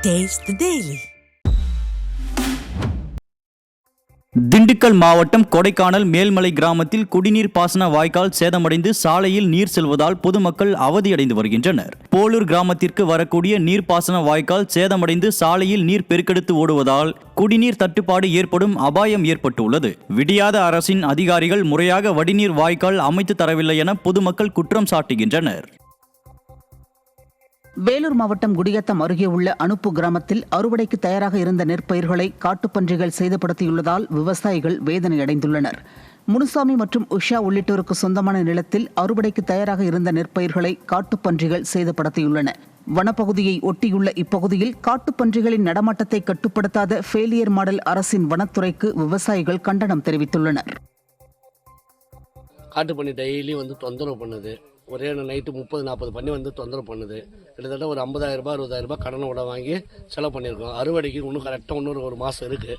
Taste the Daily. Dindigul மாவட்டம் கொடைக்கானல் மேல்மலை கிராமத்தில் குடிநீர் பாசன வாய்க்கால் சேதமடைந்து சாலையில் நீர் செல்வதால் பொதுமக்கள் அவதியடைந்து வருகின்றனர். போலூர் கிராமத்திற்கு வரக்கூடிய நீர்ப்பாசன வாய்க்கால் சேதமடைந்து சாலையில் நீர் பெருக்கெடுத்து ஓடுவதால் குடிநீர் தட்டுப்பாடு ஏற்படும் அபாயம் ஏற்பட்டுள்ளது. விடியாத அரசின் அதிகாரிகள் முறையாக வடிநீர் வாய்க்கால் அமைத்து தரவில்லை என பொதுமக்கள் குற்றம் சாட்டுகின்றனர். வேலூர் மாவட்டம் குடியாத்தம் அருகே உள்ள அனுப்பு கிராமத்தில் அறுவடைக்கு தயாராக இருந்த நெற்பயிர்களை காட்டுப்பன்றிகள் சேதப்படுத்தியுள்ளதால் விவசாயிகள் வேதனையடைந்துள்ளனர். முனுசாமி மற்றும் உஷா உள்ளிட்டோருக்கு சொந்தமான நிலத்தில் அறுவடைக்கு தயாராக இருந்த நெற்பயிர்களை காட்டுப்பன்றிகள் சேதப்படுத்தியுள்ளன. வனப்பகுதியை ஒட்டியுள்ள இப்பகுதியில் காட்டுப்பன்றிகளின் நடமாட்டத்தை கட்டுப்படுத்தாத ஃபெயிலியர் மாடல் அரசின் வனத்துறைக்கு விவசாயிகள் கண்டனம் தெரிவித்துள்ளனர். காட்டுப்பன்னி டெய்லி தொந்தரவு பண்ணுது. ஒரே நைட்டு 30-40 பண்ணி தொந்தரவு பண்ணுது. கிட்டத்தட்ட ஒரு 50,000 ரூபாய் 60,000 ரூபாய் கடனை விட வாங்கி செலவு பண்ணியிருக்கோம். அறுவடைக்கு இன்னும் கரெக்டாக ஒரு மாதம் இருக்குது.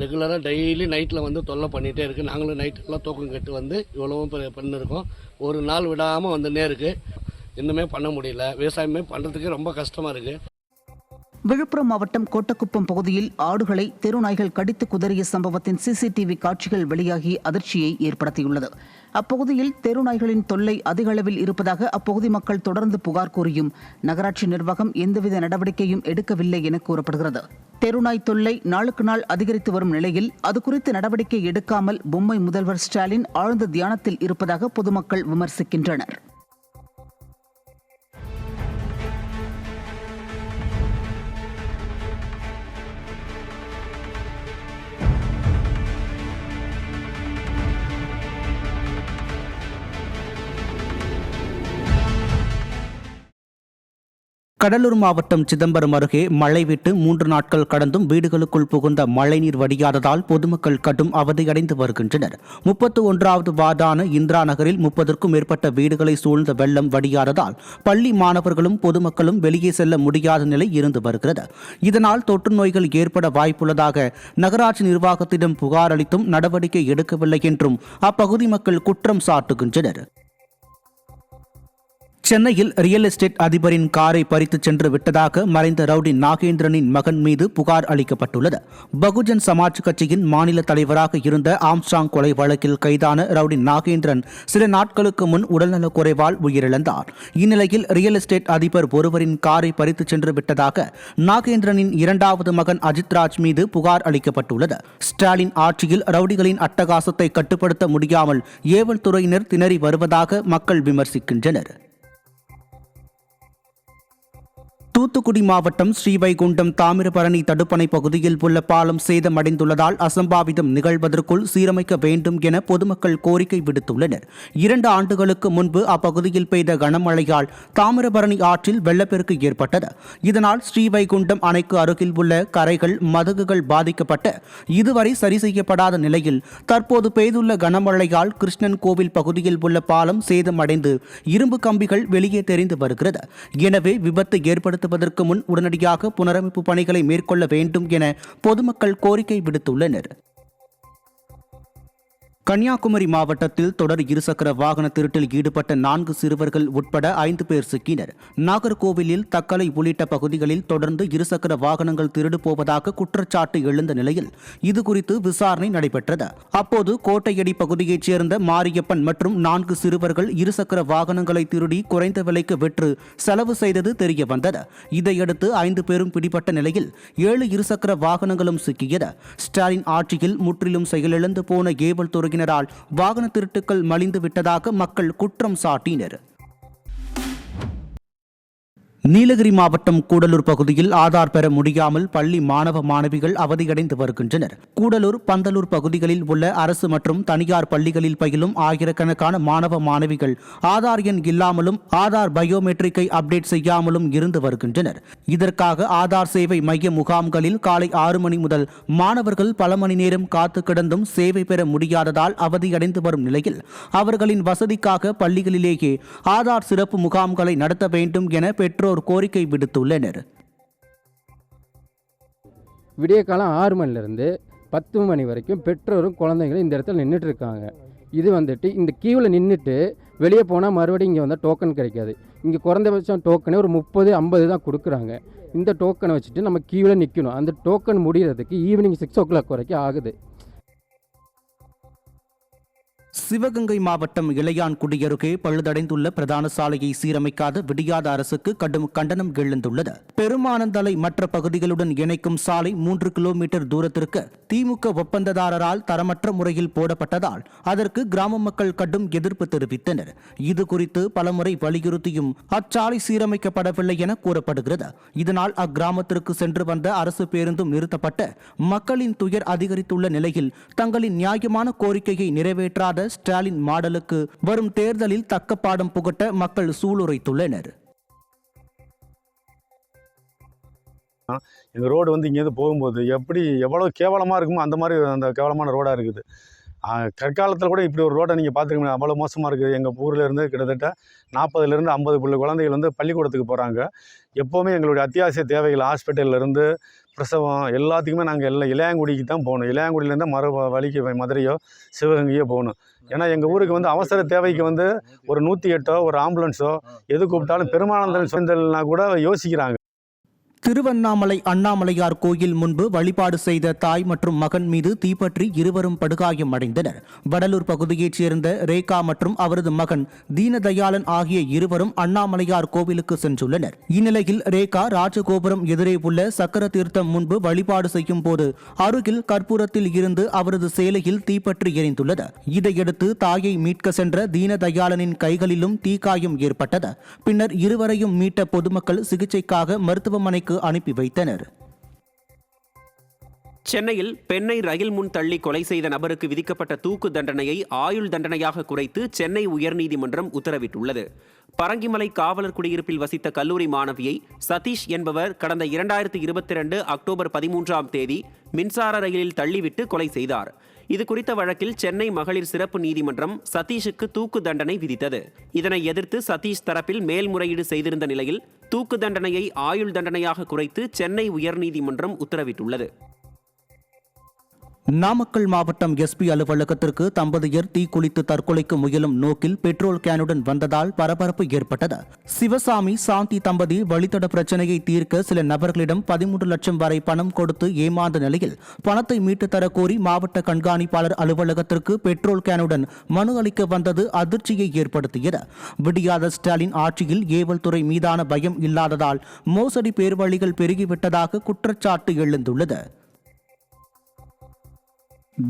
ரெகுலராக டெய்லி நைட்டில் தொல்லை பண்ணிகிட்டே இருக்குது. நாங்களும் நைட்டெல்லாம் தூக்கம் கட்டு இவ்வளவும் பண்ணியிருக்கோம். ஒரு நாள் விடாமல் வந்துன்னே இருக்குது. இன்னுமே பண்ண முடியல. விவசாயமே பண்ணுறதுக்கு ரொம்ப கஷ்டமாக இருக்குது. விழுப்புரம் மாவட்டம் கோட்டக்குப்பம் பகுதியில் ஆடுகளை தெருநாய்கள் கடித்து குதறிய சம்பவத்தின் சிசிடிவி காட்சிகள் வெளியாகி அதிர்ச்சியை ஏற்படுத்தியுள்ளது. அப்பகுதியில் தெருநாய்களின் தொல்லை அதிக அளவில் இருப்பதாக அப்பகுதி மக்கள் தொடர்ந்து புகார் கூறியும் நகராட்சி நிர்வாகம் எந்தவித நடவடிக்கையும் எடுக்கவில்லை என கூறப்படுகிறது. தெருநாய் தொல்லை நாளுக்கு நாள் அதிகரித்து வரும் நிலையில் அது குறித்து நடவடிக்கை எடுக்காமல் பொம்மை முதல்வர் ஸ்டாலின் ஆழ்ந்த தியானத்தில் இருப்பதாக பொதுமக்கள் விமர்சிக்கின்றனர். கடலூர் மாவட்டம் சிதம்பரம் அருகே மழை விட்டு 3 நாட்கள் கடந்தும் வீடுகளுக்குள் புகுந்த மழைநீர் வடியாததால் பொதுமக்கள் கடும் அவதியடைந்து வருகின்றனர். 31வது வார்டான இந்திரா நகரில் 30க்கும் மேற்பட்ட வீடுகளை சூழ்ந்த வெள்ளம் வடியாததால் பள்ளி மாணவர்களும் பொதுமக்களும் வெளியே செல்ல முடியாத நிலை இருந்து வருகிறது. இதனால் தொற்று நோய்கள் ஏற்பட வாய்ப்புள்ளதாக நகராட்சி நிர்வாகத்திடம் புகார் அளித்தும் நடவடிக்கை எடுக்கவில்லை என்றும் அப்பகுதி மக்கள் குற்றம் சாட்டுகின்றனர். சென்னையில் ரியல் எஸ்டேட் அதிபரின் காரை பறித்துச் சென்று விட்டதாக மறைந்த ரவுடி நாகேந்திரனின் மகன் மீது புகார் அளிக்கப்பட்டுள்ளது. பகுஜன் சமாஜ் கட்சியின் மாநில தலைவராக இருந்த ஆம்ஸ்ட்ராங் கொலை வழக்கில் கைதான ரவுடி நாகேந்திரன் சில நாட்களுக்கு முன் உடல்நலக் குறைவால் உயிரிழந்தார். இந்நிலையில் ரியல் எஸ்டேட் அதிபர் ஒருவரின் காரை பறித்துச் சென்று விட்டதாக நாகேந்திரனின் 2வது மகன் அஜித்ராஜ் மீது புகார் அளிக்கப்பட்டுள்ளது. ஸ்டாலின் ஆட்சியில் ரவுடிகளின் அட்டகாசத்தை கட்டுப்படுத்த முடியாமல் ஏவல் துறையினர் திணறி வருவதாக மக்கள் விமர்சிக்கின்றனர். தூத்துக்குடி மாவட்டம் ஸ்ரீவைகுண்டம் தாமிரபரணி தடுப்பணை பகுதியில் உள்ள பாலம் சேதமடைந்துள்ளதால் அசம்பாவிதம் நிகழ்வதற்குள் சீரமைக்க வேண்டும் என பொதுமக்கள் கோரிக்கை விடுத்துள்ளனர். 2 ஆண்டுகளுக்கு முன்பு அப்பகுதியில் பெய்த கனமழையால் தாமிரபரணி ஆற்றில் வெள்ளப்பெருக்கு ஏற்பட்டது. இதனால் ஸ்ரீவைகுண்டம் அணைக்கு அருகில் உள்ள கரைகள் மதகுகள் பாதிக்கப்பட்டு இதுவரை சரி செய்யப்படாத நிலையில் தற்போது பெய்துள்ள கனமழையால் கிருஷ்ணன் கோவில் பகுதியில் உள்ள பாலம் சேதமடைந்து இரும்பு கம்பிகள் வெளியே தெரிந்து வருகிறது. எனவே விபத்து ஏற்படுத்த முன் உடனடியாக புனரமைப்பு பணிகளை மேற்கொள்ள வேண்டும் என பொதுமக்கள் கோரிக்கை விடுத்துள்ளனர். கன்னியாகுமரி மாவட்டத்தில் தொடர் இருசக்கர வாகன திருட்டில் ஈடுபட்ட 4 சிறுவர்கள் உட்பட 5 பேர் சிக்கினர். நாகர்கோவிலில் தக்கலை உள்ளிட்ட பகுதிகளில் தொடர்ந்து இருசக்கர வாகனங்கள் திருடு போவதாக குற்றச்சாட்டு எழுந்த நிலையில் இதுகுறித்து விசாரணை நடைபெற்றது. அப்போது கோட்டையடி பகுதியைச் சேர்ந்த மாரியப்பன் மற்றும் 4 சிறுவர்கள் இருசக்கர வாகனங்களை திருடி குறைந்த விலைக்கு விற்று செலவு செய்தது தெரிய வந்தது. இதையடுத்து 5 பேரும் பிடிபட்ட நிலையில் 7 இருசக்கர வாகனங்களும் சிக்கியது. ஸ்டாலின் ஆட்சியில் முற்றிலும் செயலிழந்து போன ஏவல் துறை வாகன திருட்டுக்கள் மலிந்து விட்டதாக மக்கள் குற்றம் சாட்டினர். நீலகிரி மாவட்டம் கூடலூர் பகுதியில் ஆதார் பெற முடியாமல் பள்ளி மாணவ மாணவிகள் அவதியடைந்து வருகின்றனர். கூடலூர் பந்தலூர் பகுதிகளில் உள்ள அரசு மற்றும் தனியார் பள்ளிகளில் பயிலும் ஆயிரக்கணக்கான மாணவ மாணவிகள் ஆதார் எண் இல்லாமலும் ஆதார் பயோமெட்ரிக்கை அப்டேட் செய்யாமலும் இருந்து வருகின்றனர். இதற்காக ஆதார் சேவை மைய முகாம்களில் காலை 6 மணி முதல் மாணவர்கள் பல மணி நேரம் காத்து கிடந்தும் சேவை பெற முடியாததால் அவதியடைந்து வரும் நிலையில் அவர்களின் வசதிக்காக பள்ளிகளிலேயே ஆதார் சிறப்பு முகாம்களை நடத்த வேண்டும் என பெற்றோர் கோரிக்கை விடுத்துள்ளனர். விடிய காலம் 6 மணிலிருந்து 10 மணி வரைக்கும் பெற்றோரும் குழந்தைங்களும் இந்த இடத்துல நின்றுட்டு இருக்காங்க. இது இந்த கியூவில் நின்றுட்டு வெளியே போனால் மறுபடியும் இங்கே வந்தால் டோக்கன் கிடைக்காது. இங்கே குறைந்தபட்சம் டோக்கனே ஒரு 30-50 தான் கொடுக்குறாங்க. இந்த டோக்கனை வச்சுட்டு நம்ம கியூவில் நிற்கணும். அந்த டோக்கன் முடிகிறதுக்கு ஈவினிங் 6 o'clock வரைக்கும் ஆகுது. சிவகங்கை மாவட்டம் இளையான்குடி அருகே பழுதடைந்துள்ள பிரதான சாலையை சீரமைக்காத விடியாத அரசுக்கு கடும் கண்டனம் எழுந்துள்ளது. பெருமானந்தலை மற்ற பகுதிகளுடன் இணைக்கும் சாலை 3 கிலோமீட்டர் தூரத்திற்கு திமுக ஒப்பந்ததாரரால் தரமற்ற முறையில் போடப்பட்டதால் அதற்கு கிராம மக்கள் கடும் எதிர்ப்பு தெரிவித்தனர். இது குறித்து பலமுறை வலியுறுத்தியும் அச்சாலை சீரமைக்கப்படவில்லை என கூறப்படுகிறது. இதனால் அக்கிராமத்திற்கு சென்று வந்த அரசு பேருந்தும் நிறுத்தப்பட்டு மக்களின் துயர் அதிகரித்துள்ள நிலையில் தங்களின் நியாயமான கோரிக்கையை நிறைவேற்றாத ஸ்டாலின் மாடலுக்கு வரும் தேர்தலில் தக்க பாடம் புகட்ட மக்கள் சூளுரைத்துள்ளனர். எங்கள் ரோடு வந்து இங்கேருந்து போகும்போது எவ்வளோ கேவலமாக இருக்குமோ அந்த மாதிரி அந்த கேவலமான ரோடாக இருக்குது. கற்காலத்தில் கூட இப்படி ஒரு ரோட்டை நீங்கள் பார்த்துருக்கீங்க, அவ்வளோ மோசமாக இருக்குது. எங்கள் ஊரில் இருந்து கிட்டத்தட்ட 40லேருந்து 50 குழந்தைகள் வந்து பள்ளிக்கூடத்துக்கு போகிறாங்க. எப்போவுமே எங்களுடைய அத்தியாவசிய தேவைகள் ஹாஸ்பிட்டல்லேருந்து பிரசவம் எல்லாத்துக்குமே நாங்கள் இளையாங்குடிக்கு தான் போகணும். இளையாங்குடியிலேருந்து வழிக்கு மதுரையோ சிவகங்கையோ போகணும். ஏன்னா எங்கள் ஊருக்கு வந்து அவசர தேவைக்கு வந்து ஒரு 108ஓ ஒரு ஆம்புலன்ஸோ எது கூப்பிட்டாலும் பெருமானந்தன் சொந்தல்னா கூட யோசிக்கிறாங்க. திருவண்ணாமலை அண்ணாமலையார் கோயில் முன்பு வழிபாடு செய்த தாய் மற்றும் மகன் மீது தீப்பற்றி இருவரும் படுகாயமடைந்தனர். வடலூர் பகுதியைச் சேர்ந்த ரேகா மற்றும் அவரது மகன் தீனதயாளன் ஆகிய இருவரும் அண்ணாமலையார் கோவிலுக்கு சென்றுள்ளனர். இந்நிலையில் ரேகா ராஜகோபுரம் எதிரே உள்ள சக்கர தீர்த்தம் முன்பு வழிபாடு செய்யும் போது அருகில் கற்பூரத்தில் இருந்து அவரது சேலையில் தீப்பற்றி எரிந்துள்ளது. இதையடுத்து தாயை மீட்க சென்ற தீனதயாளனின் கைகளிலும் தீக்காயம் ஏற்பட்டது. பின்னர் இருவரையும் மீட்ட பொதுமக்கள் சிகிச்சைக்காக மருத்துவமனைக்கு அனுப்பி வைத்தனர். சென்னையில் பெண்ணை ரயில் முன் தள்ளி கொலை செய்த நபருக்கு விதிக்கப்பட்ட தூக்கு தண்டனையை ஆயுள் தண்டனையாக குறைத்து சென்னை உயர்நீதிமன்றம் உத்தரவிட்டுள்ளது. பரங்கிமலை காவலர் குடியிருப்பில் வசித்த கல்லூரி மாணவியை சதீஷ் என்பவர் கடந்த 2022 அக்டோபர் 13ஆம் தேதி மின்சார ரயிலில் தள்ளிவிட்டு கொலை செய்தார். இது குறித்த வழக்கில் சென்னை மகளிர் சிறப்பு நீதிமன்றம் சதீஷுக்கு தூக்கு தண்டனை விதித்தது. இதனை எதிர்த்து சதீஷ் தரப்பில் மேல்முறையீடு செய்திருந்த நிலையில் தூக்கு தண்டனையை ஆயுள் தண்டனையாக குறைத்து சென்னை உயர்நீதிமன்றம் உத்தரவிட்டுள்ளது. நாமக்கல் மாவட்டம் எஸ்பி அலுவலகத்திற்கு தம்பதியர் தீக்குளித்து தற்கொலைக்கு முயலும் நோக்கில் பெட்ரோல் கேனுடன் வந்ததால் பரபரப்பு ஏற்பட்டது. சிவசாமி சாந்தி தம்பதி வழித்தட பிரச்சனையை தீர்க்க சில நபர்களிடம் 13 லட்சம் வரை பணம் கொடுத்து ஏமாந்த நிலையில் பணத்தை மீட்டு தரக்கோரி மாவட்ட கண்காணிப்பாளர் அலுவலகத்திற்கு பெட்ரோல் கேனுடன் மனு அளிக்க வந்தது அதிர்ச்சியை ஏற்படுத்தியது. விடியாத ஸ்டாலின் ஆட்சியில் ஏவல் துறை மீதான பயம் இல்லாததால் மோசடி பேர்வழிகள் பெருகிவிட்டதாக குற்றச்சாட்டு எழுந்துள்ளது.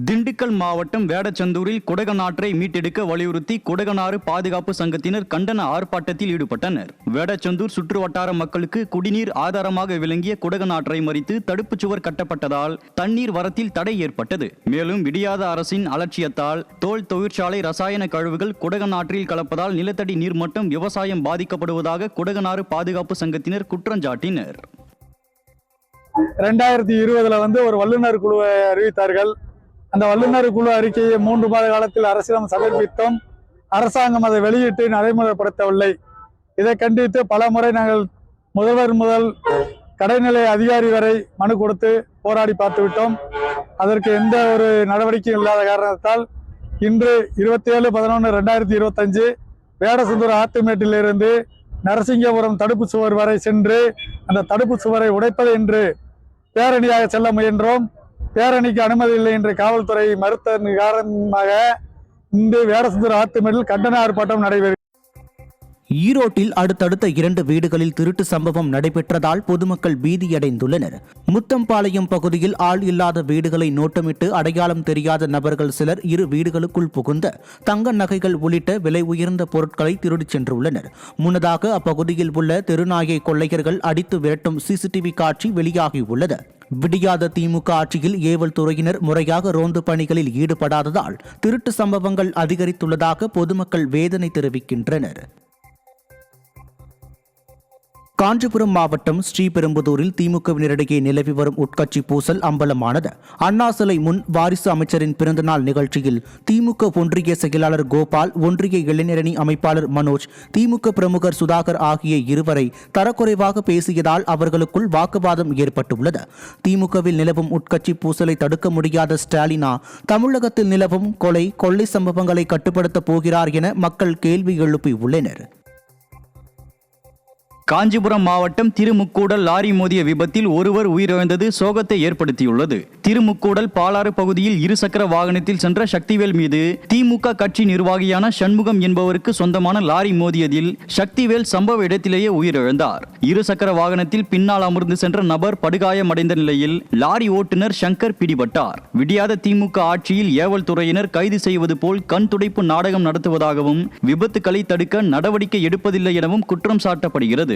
திண்டுக்கல் மாவட்டம் வேடச்சந்தூரில் குடகநாற்றை மீட்டெடுக்க வலியுறுத்தி குடகனாறு பாதுகாப்பு சங்கத்தினர் கண்டன ஆர்ப்பாட்டத்தில் ஈடுபட்டனர். வேடச்சந்தூர் சுற்றுவட்டார மக்களுக்கு குடிநீர் ஆதாரமாக விளங்கிய குடகநாற்றை மறித்து தடுப்புச் சுவர் கட்டப்பட்டதால் தண்ணீர் வரத்தில் தடை ஏற்பட்டது. மேலும் விடியாத அரசின் அலட்சியத்தால் தோல் தொழிற்சாலை ரசாயன கழிவுகள் குடகநாற்றில் கலப்பதால் நிலத்தடி நீர்மட்டம் விவசாயம் பாதிக்கப்படுவதாக குடகனாறு பாதுகாப்பு சங்கத்தினர் குற்றஞ்சாட்டினர். 2020 ஒரு வல்லுநர் குழுவை அறிவித்தார்கள். அந்த வல்லுநர் குழு அறிக்கையை 3 மாத காலத்தில் அரசிடம் சமர்ப்பித்தோம். அரசாங்கம் அதை வெளியிட்டு நடைமுறைப்படுத்தவில்லை. இதை கண்டித்து பல முறை நாங்கள் முதல்வர் முதல் கடைநிலை அதிகாரி வரை மனு கொடுத்து போராடி பார்த்துவிட்டோம். அதற்கு எந்த ஒரு நடவடிக்கையும் இல்லாத காரணத்தால் இன்று 27/11/2025 வேடசந்தூர் ஆத்துமேட்டிலிருந்து நரசிங்கபுரம் தடுப்பு சுவர் வரை சென்று அந்த தடுப்பு சுவரை உடைப்பது என்று பேரணியாக செல்ல முயன்றோம். பேரணிக்கு அனுமதி இல்லை என்று காவல்துறை மறுத்ததன் காரணமாக இன்று வேடசந்தூர் ஆத்துமேட்டில் கண்டன ஆர்ப்பாட்டம் நடைபெறுகிறது. ஈரோட்டில் அடுத்தடுத்த 2 வீடுகளில் திருட்டு சம்பவம் நடைபெற்றதால் பொதுமக்கள் பீதியடைந்துள்ளனர். முத்தம்பாளையம் பகுதியில் ஆள் இல்லாத வீடுகளை நோட்டமிட்டு அடையாளம் தெரியாத நபர்கள் சிலர் 2 வீடுகளுக்குள் புகுந்து தங்க நகைகள் உள்ளிட்ட விலை உயர்ந்த பொருட்களை திருடிச் சென்றுள்ளனர். முன்னதாக அப்பகுதியில் உள்ள தெருநாயை கொள்ளையர்கள் அடித்து விரட்டும் சிசிடிவி காட்சி வெளியாகியுள்ளது. விடியாத திமுக ஆட்சியில் ஏவல் துறையினர் முறையாக ரோந்து பணிகளில் ஈடுபடாததால் திருட்டு சம்பவங்கள் அதிகரித்துள்ளதாக பொதுமக்கள் வேதனை தெரிவிக்கின்றனர். காஞ்சிபுரம் மாவட்டம் ஸ்ரீபெரும்புதூரில் திமுகவினரிடையே நிலவி வரும் உட்கட்சி பூசல் அம்பலமானது. அண்ணா சிலை முன் வாரிசு அமைச்சரின் பிறந்தநாள் நிகழ்ச்சியில் திமுக ஒன்றிய செயலாளர் கோபால், ஒன்றிய இளைஞரணி அமைப்பாளர் மனோஜ், திமுக பிரமுகர் சுதாகர் ஆகிய இருவரை தரக்குறைவாக பேசியதால் அவர்களுக்குள் வாக்குவாதம் ஏற்பட்டுள்ளது. திமுகவில் நிலவும் உட்கட்சி பூசலை தடுக்க முடியாத ஸ்டாலினா தமிழகத்தில் நிலவும் கொலை, கொள்ளை சம்பவங்களை கட்டுப்படுத்தப் போகிறார் என மக்கள் கேள்வி எழுப்பியுள்ளனர். காஞ்சிபுரம் மாவட்டம் திருமுக்கூடல் லாரி மோதிய விபத்தில் ஒருவர் உயிரிழந்தது சோகத்தை ஏற்படுத்தியுள்ளது. திருமுக்கூடல் பாலாறு பகுதியில் இருசக்கர வாகனத்தில் சென்ற சக்திவேல் மீது திமுக கட்சி நிர்வாகியான சண்முகம் என்பவருக்கு சொந்தமான லாரி மோதியதில் சக்திவேல் சம்பவ இடத்திலேயே உயிரிழந்தார். இருசக்கர வாகனத்தில் பின்னால் அமர்ந்து சென்ற நபர் படுகாயமடைந்த நிலையில் லாரி ஓட்டுநர் சங்கர் பிடிபட்டார். விடியாத திமுக ஆட்சியில் ஏவல் துறையினர் கைது செய்வது போல் கண் துடைப்பு நாடகம் நடத்துவதாகவும் விபத்துக்களை தடுக்க நடவடிக்கை எடுப்பதில்லை எனவும் குற்றம் சாட்டப்படுகிறது.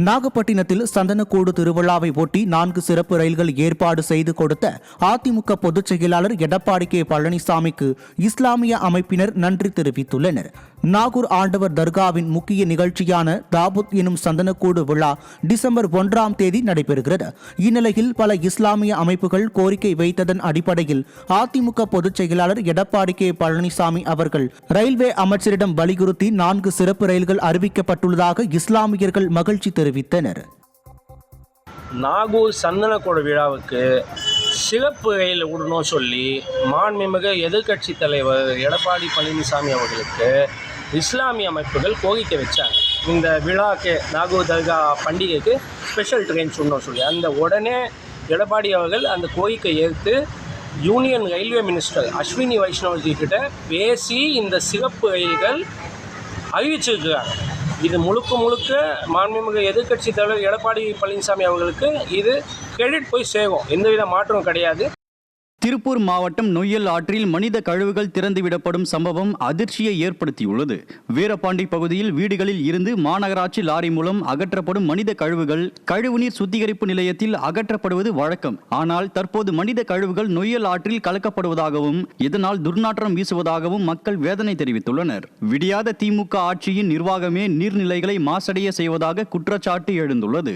நாகப்பட்டினத்தில் சந்தனக்கூடு திருவிழாவை ஒட்டி 4 சிறப்பு ரயில்கள் ஏற்பாடு செய்து கொடுத்த அதிமுக பொதுச் செயலாளர் எடப்பாடி கே பழனிசாமிக்கு இஸ்லாமிய அமைப்பினர் நன்றி தெரிவித்துள்ளனர். நாகூர் ஆண்டவர் தர்காவின் முக்கிய நிகழ்ச்சியான தாபூத் எனும் சந்தனக்கூடு விழா டிசம்பர் 1ஆம் தேதி நடைபெறுகிறது. இந்நிலையில் பல இஸ்லாமிய அமைப்புகள் கோரிக்கை வைத்ததன் அடிப்படையில் அதிமுக பொதுச் செயலாளர் எடப்பாடி கே பழனிசாமி அவர்கள் ரயில்வே அமைச்சரிடம் வலியுறுத்தி 4 சிறப்பு ரயில்கள் அறிவிக்கப்பட்டுள்ளதாக இஸ்லாமியர்கள் மகிழ்ச்சி தெரிவித்தனர். நாகூர் சந்தனக்கூடு விழாவுக்கு சிறப்பு ரயில் விடணும் சொல்லி மாண்புமிகு எதிர்க்கட்சி தலைவர் எடப்பாடி பழனிசாமி அவர்களுக்கு இஸ்லாமிய அமைப்புகள் கோரிக்கை வச்சாங்க. இந்த விழாக்கு நாகூர் தர்கா பண்டிகைக்கு ஸ்பெஷல் ட்ரெயின் சொல்லணும் சொல்லி அந்த உடனே எடப்பாடி அவர்கள் அந்த கோரிக்கை ஏற்று union railway minister Ashwini Vaishnawji கிட்ட பேசி இந்த சிறப்பு ரயில்கள் அறிவிச்சிருக்கிறாங்க. இது முழுக்க மாண்புமிகு எதிர்க்கட்சி தலைவர் எடப்பாடி பழனிசாமி அவர்களுக்கு இது கிரெடிட் போய் சேரும், எந்தவித மாற்றமும் கிடையாது. திருப்பூர் மாவட்டம் நொய்யல் ஆற்றில் மனித கழிவுகள் திறந்துவிடப்படும் சம்பவம் அதிர்ச்சியை ஏற்படுத்தியுள்ளது. வீரபாண்டி பகுதியில் வீடுகளில் இருந்து மாநகராட்சி லாரி மூலம் அகற்றப்படும் மனித கழிவுகள் கழிவுநீர் சுத்திகரிப்பு நிலையத்தில் அகற்றப்படுவது வழக்கம். ஆனால் தற்போது மனித கழிவுகள் நொய்யல் ஆற்றில் கலக்கப்படுவதாகவும் இதனால் துர்நாற்றம் வீசுவதாகவும் மக்கள் வேதனை தெரிவித்துள்ளனர். விடியாத திமுக ஆட்சியின் நிர்வாகமே நீர்நிலைகளை மாசடைய செய்வதாக குற்றச்சாட்டு எழுந்துள்ளது.